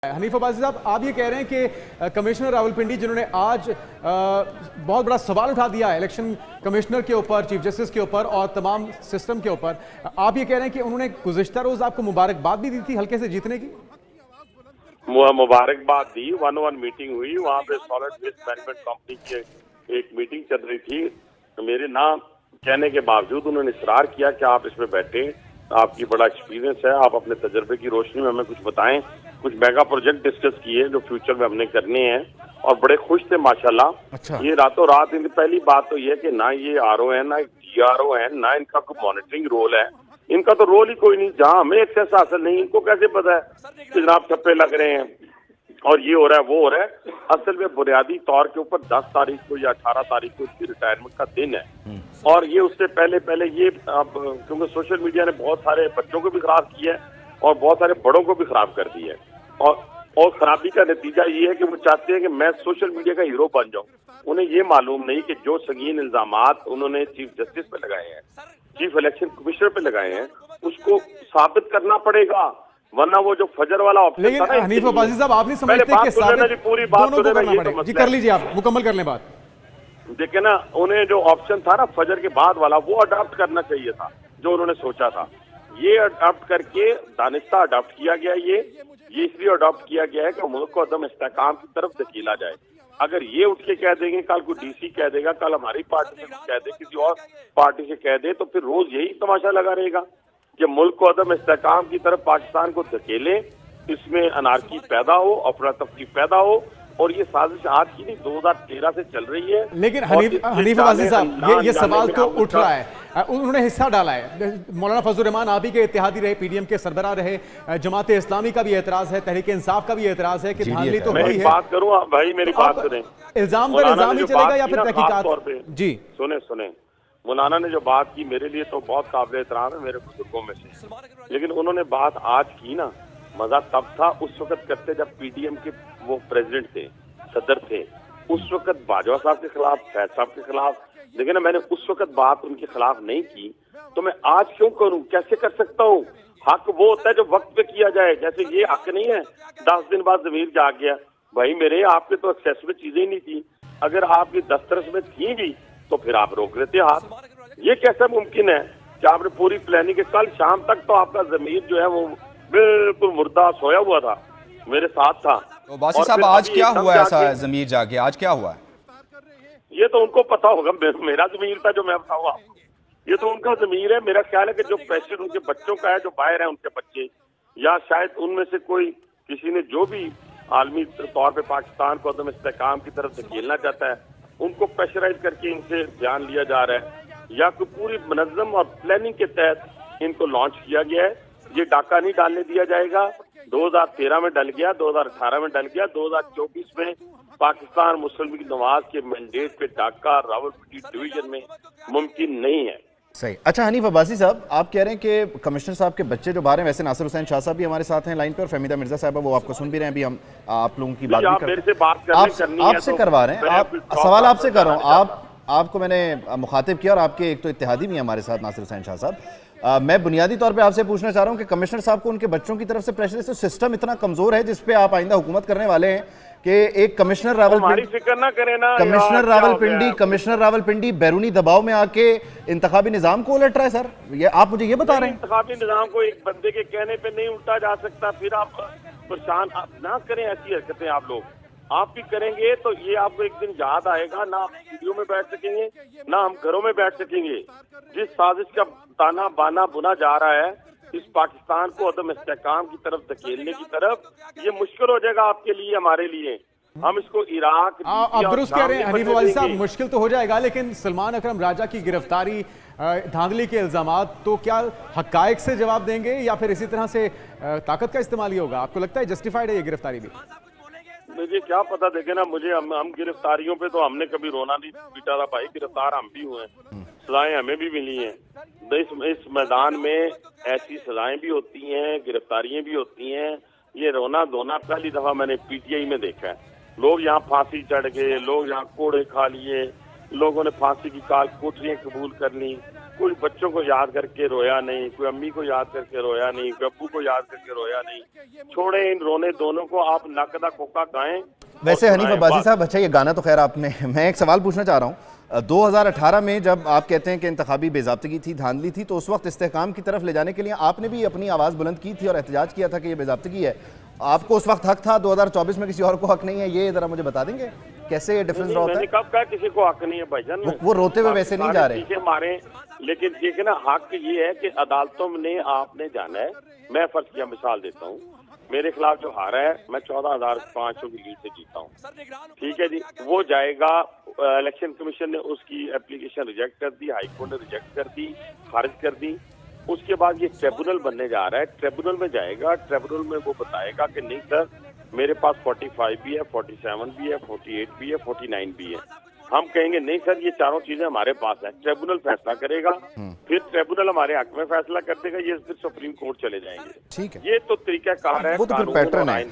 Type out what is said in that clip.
हनीफ अब्बासी साहब, आप ये कह रहे हैं कि कमिश्नर रावलपिंडी जिन्होंने आज बहुत बड़ा सवाल उठा दिया इलेक्शन कमिश्नर के ऊपर, चीफ जस्टिस के ऊपर और तमाम सिस्टम के ऊपर, आप ये कह रहे हैं कि उन्होंने गुज़िश्ता रोज आपको मुबारकबाद भी दी थी हल्के से जीतने की? मुबारकबाद दी, 1-on-1 मीटिंग हुई, वहाँ पे सॉलिड वेस्ट मैनेजमेंट कंपनी की एक मीटिंग चल रही थी। मेरे नाम कहने के बावजूद उन्होंने इसरार किया कि आप इसमें बैठे, आपकी बड़ा एक्सपीरियंस है, आप अपने तजर्बे की रोशनी में हमें कुछ बताएं। कुछ मेगा प्रोजेक्ट डिस्कस किए जो फ्यूचर में हमने करने हैं और बड़े खुश थे माशाल्लाह। अच्छा। ये रातों रात इनकी पहली बात तो ये कि ना ये आरओ है, ना जीआरओ है, ना इनका कोई मॉनिटरिंग रोल है। इनका तो रोल ही कोई नहीं, जहां हमें एक्सेस हासिल नहीं, इनको कैसे पता है कि जनाब छप्पे लग रहे हैं और ये हो रहा है वो हो रहा है। असल में बुनियादी तौर के ऊपर 10 तारीख को या 18 तारीख को इसकी रिटायरमेंट का दिन है और ये उससे पहले ये अब क्योंकि सोशल मीडिया ने बहुत सारे बच्चों को भी खराब किया है और बहुत सारे बड़ों को भी खराब कर दिया है और खराबी का नतीजा ये है कि वो चाहते हैं कि मैं सोशल मीडिया का हीरो बन जाऊं। उन्हें ये मालूम नहीं कि जो संगीन इल्जामात उन्होंने चीफ जस्टिस पे लगाए हैं, चीफ इलेक्शन कमिश्नर पे लगाए हैं, उसको साबित करना पड़ेगा, वरना वो जो फजर वाला ऑप्शन लेकिन था ना। हनीफ अब्बासी साहब, आप नहीं समझते कि साबित पूरी बात दोनों को करना पड़ेगा? जी कर लीजिए, आप मुकम्मल कर लें बात। देखिए ना, उन्हें जो ऑप्शन था ना फजर के बाद वाला, वो अडॉप्ट करना चाहिए था जो उन्होंने सोचा था। ये अडॉप्ट करके दानिस्ता अडॉप्ट किया गया। ये इसलिए अडॉप्ट किया गया है कि मुल्क को अदम इस्तेहकाम की तरफ धकेला जाए। अगर ये उठ के कह देंगे, कल को डीसी कह देगा, कल हमारी पार्टी से कह दे, किसी और पार्टी से कह दे, तो फिर रोज यही तमाशा लगा रहेगा कि मुल्क को अदम इस्तेहकाम की तरफ पाकिस्तान को धकेले, इसमें अनारकी पैदा हो, अफरा तफरी पैदा हो। और ये साजिश आज की नहीं, 2013 से चल रही है। लेकिन हनीफ अब्बासी साहब, ये सवाल तो उठ रहा है, उन्होंने हिस्सा डाला है। मौलाना फजल रहमान आप ही के इत्तेहादी रहे, पीडीएम के सरबराह रहे, जमात इस्लामी का भी एतराज है, तहरीक इंसाफ का भी एतराज है कि धांधली तो हुई है। बात करूँ भाई, मेरी बात सुने। इल्जाम पर इल्जाम ही चलेगा या फिर तहकीकात? जी सुने मौलाना ने जो बात की मेरे लिए तो बहुत काबिल एहतराम है, मेरे बुजुर्गों में से। लेकिन उन्होंने बात आज की ना, मजा तब था उस वक्त करते जब पीडीएम के वो प्रेसिडेंट थे, सदर थे, उस वक्त बाजवा साहब के खिलाफ, फैज साहब के खिलाफ। लेकिन मैंने उस वक्त बात उनके खिलाफ नहीं की, तो मैं आज क्यों करूं? कैसे कर सकता हूं? हक वो होता है जो वक्त पे किया जाए। जैसे ये हक नहीं है 10 दिन बाद जमीर जाग गया। भाई मेरे, आपके तो एक्सेस में चीजें नहीं थी, अगर आपकी दस्तरस में थी भी तो फिर आप रोक लेते हाथ। ये कैसे मुमकिन है कि आपने पूरी प्लानिंग के कल शाम तक तो आपका जमीर जो है वो बिल्कुल मुर्दा सोया हुआ था, मेरे साथ था। तो बासी साहब, आज क्या हुआ ऐसा जमीर जाके? आज क्या हुआ? ये तो उनको पता होगा। मेरा जमीर था जो मैं बताऊँ आपको, ये तो उनका जमीर है। मेरा ख्याल है कि जो प्रेशर उनके बच्चों का है, जो बाहर है उनके बच्चे, या शायद उनमें से कोई किसी ने जो भी आलमी तौर पे पाकिस्तान को अदम इस्तेहकाम की तरफ धकेलना चाहता है, उनको प्रेशराइज करके इनसे ध्यान लिया जा रहा है, या कोई पूरी मुनज़्ज़म और प्लानिंग के तहत इनको लॉन्च किया गया है। ये डाका नहीं डालने दिया जाएगा। 2013 में डल गया, 2018 में डल गया, 2024 में पाकिस्तान मुस्लिम लीग नवाज के मैंडेट पे डाका रावलपिंडी डिवीजन में मुमकिन नहीं है। सही। अच्छा हनीफ अब्बासी साहब, आप कह रहे हैं कि कमिश्नर साहब के बच्चे जो बाहर हैं, वैसे नासिर हुसैन शाह साहब भी हमारे साथ हैं लाइन पे और फहमीदा मिर्जा साहब, वो आपको सुन भी रहे हैं। अभी हम आप लोगों की बात आपसे करवा रहे हैं, सवाल आपसे कर रहा हूँ। आपको मैंने मुखातिब किया और आपके एक तो इत्तेहादी भी हैं हमारे साथ, नासिर हुसैन शाह साहब। मैं बुनियादी तौर पे आपसे पूछना चाह रहा हूँ कि कमिश्नर साहब को उनके बच्चों की तरफ से प्रेशर, से सिस्टम इतना कमजोर है जिसपे आप आइंदा हुकूमत करने वाले हैं कि एक कमिश्नर रावलपिंडी बैरूनी दबाव में आके इंतखाबी निजाम को उलट रहा है। सर, ये आप मुझे ये बता रहे हैं? इंतखाबी निजाम को एक बंदे के कहने पे नहीं उल्टा जा सकता। फिर आप परेशान ना करें, ऐसी हरकतें आप लोग आप भी करेंगे तो ये आपको एक दिन याद आएगा। ना आप स्टूडियो में बैठ सकेंगे, ना हम घरों में बैठ सकेंगे। जिस साजिश का ताना बाना बुना जा रहा है इस पाकिस्तान को अदम इस्तेहकाम की तरफ धकेलने की तरफ, ये मुश्किल हो जाएगा आपके लिए, हमारे लिए। हम इसको इराक आप दुरुस्त कह रहे हैं हनीफ अब्बासी साहब, मुश्किल तो हो जाएगा, लेकिन सलमान अकरम राजा की गिरफ्तारी, धांधली के इल्जामात, तो क्या हकायक से जवाब देंगे या फिर इसी तरह से ताकत का इस्तेमाल ही होगा? आपको लगता है जस्टिफाइड है ये गिरफ्तारी भी? मुझे क्या पता, देखे ना, मुझे हम गिरफ्तारियों पे तो हमने कभी रोना नहीं पीटा था भाई। गिरफ्तार हम भी हुए हैं, सजाएं हमें भी मिली हैं। इस मैदान में ऐसी सजाएं भी होती हैं, गिरफ्तारियां भी होती हैं। ये रोना धोना पहली दफा मैंने पीटीआई में देखा है। लोग यहाँ फांसी चढ़ गए, लोग यहाँ कोड़े खा लिए, लोगों ने फांसी की काल कोठरियां कबूल कर ली, کوئی بچوں کو یاد کر کے رویا نہیں, کوئی امی کو یاد کر کے رویا نہیں, کوئی ابو کو یاد کر کے رویا نہیں. چھوڑیں ان رونے دونوں کو, آپ نقدہ کوکا گائیں. ویسے حنیف عباسی صاحب, اچھا یہ گانا تو خیر آپ نے, میں ایک سوال پوچھنا چاہ رہا ہوں. 2018 میں جب آپ کہتے ہیں کہ انتخابی بے ضابطگی تھی, دھاندلی تھی, تو اس وقت استحکام کی طرف لے جانے کے لیے آپ نے بھی اپنی آواز بلند کی تھی اور احتجاج کیا تھا کہ یہ بے ضابطگی ہے. آپ کو اس وقت حق تھا, 2024 میں کسی اور کو حق نہیں ہے, یہ ذرا مجھے بتا دیں گے کیسے یہ ڈیفرنس رہا ہوتا ہے؟ کب کہا کسی کو حق نہیں ہے بھائی جان, وہ روتے ہوئے ویسے نہیں جا رہے ہمارے, لیکن دیکھیں نا حق یہ ہے کہ عدالتوں نے آپ نے جانا ہے. میں فرض کیا مثال دیتا ہوں, میرے خلاف جو ہارا ہے میں 14,500 کی لیڈ سے جیتا ہوں, ٹھیک ہے جی, وہ جائے گا الیکشن کمیشن نے اس کی اپلیکیشن ریجیکٹ کر دی, ہائی کورٹ نے ریجیکٹ کر دی, خارج کر دی. اس کے بعد یہ ٹریبونل بننے جا رہا ہے, ٹریبونل میں جائے گا, ٹریبونل میں وہ بتائے گا کہ نہیں سر میرے پاس 45 بھی ہے, 47 بھی ہے, 48 بھی ہے, 49 بھی ہے. ہم کہیں گے نہیں سر یہ چاروں چیزیں ہمارے پاس ہیں, ٹریبونل فیصلہ کرے گا, پھر ٹریبونل ہمارے حق میں فیصلہ کر دے گا, یہ پھر سپریم کورٹ چلے جائیں گے. ٹھیک ہے, یہ تو طریقہ کار ہے وہ تو پھر قانون پیٹرن اور ہے. آئین